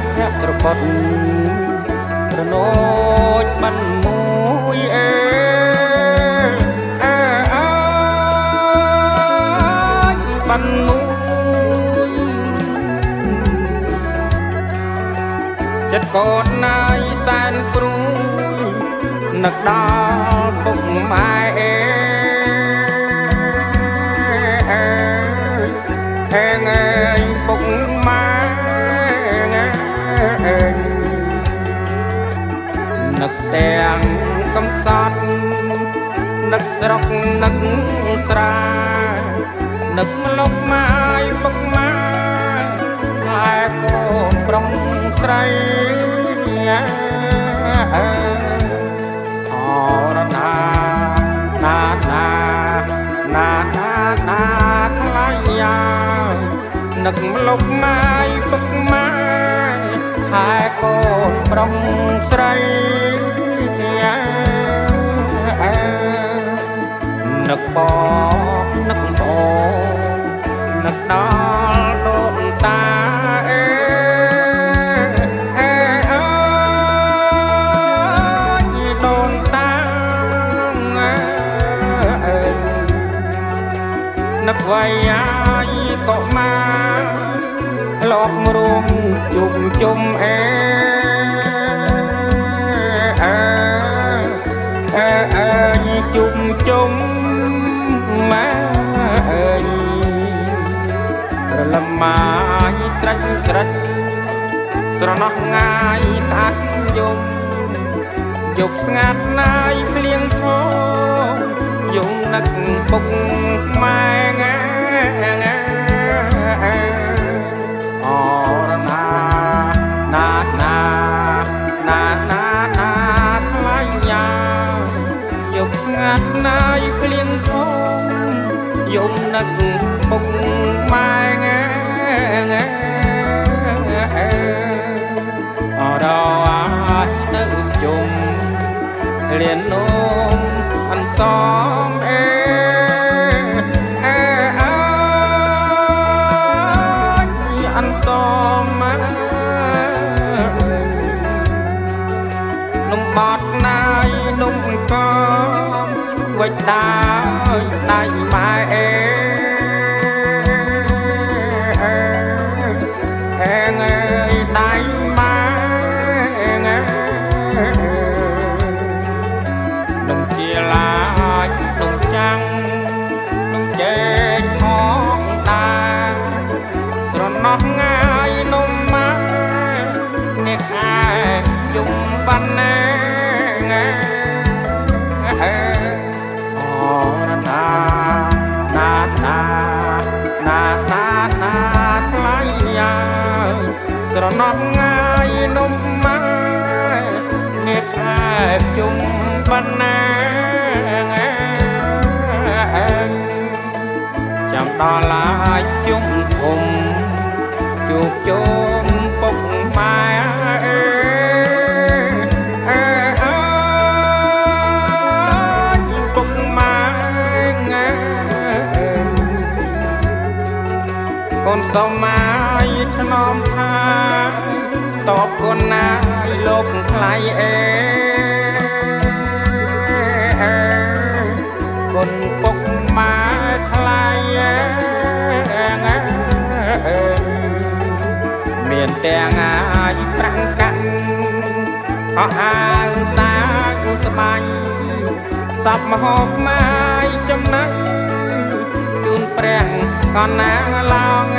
ចភៈត្របុតរនោចបានមួយបានមួយចិត្តកូនណាយសែនព្រួយនឹកដល់ពុកម៉ែពុកម៉ែនឹកទាំងកំសត់នឹកស្រុកនឹកស្រានឹកម្លប់ម៉ាយពុកម៉ែហើយកូនប្រុសស្រីអរណាណាណាណាណាណាថ្លៃយ៉ានឹកម្លប់ម៉ាយពុកម៉ែហើយកូនប្រុសស្រីនឹកបងនឹកបងនឹកដល់ដូនតាដូនតានឹកវ័យអាយក៏មកលោករួមជុំជុំជុំជុំម៉ែរលំមកស្រេចស្រេចស្រណោះងាយតាត់យំយប់ស្ងាត់ណាយភ្លៀងធំយំនឹកពុកម៉ែអរណាណាណាណាណាណាថ្លៃយ៉ាយប់ស្ងាត់ណាយភ្លៀងធំយំនឹកពុកម៉ែអរអាយនៅជុំលៀននោមអន្សមអន្សមនំបត់ណាយនំកំវិចដាយដៃម៉ែដៃម៉ែនំជាឡាចនំចាំងនំចេកផងដែរស្រណោះងាយនំម៉ែអ្នកខែជុំបានណាអរណាណាណាណាណាណាថ្លៃយ៉ាស្រណោះងាយនំម៉ែអ្នកខែជុំបានណាចាំដល់ឡាយជុំភុំជួបជុំពុកម៉ែពុកម៉ែកូនសុំម៉ាយថ្នមថាតបគុណណាយលោកថ្លៃគុណពុកម៉ែថ្លៃមានទាំងអាយប្រាំងកាក់អស់អាវសាវស្បាញ់សពមហូបម៉ាយចំណៃជូនព្រះកនណាឡង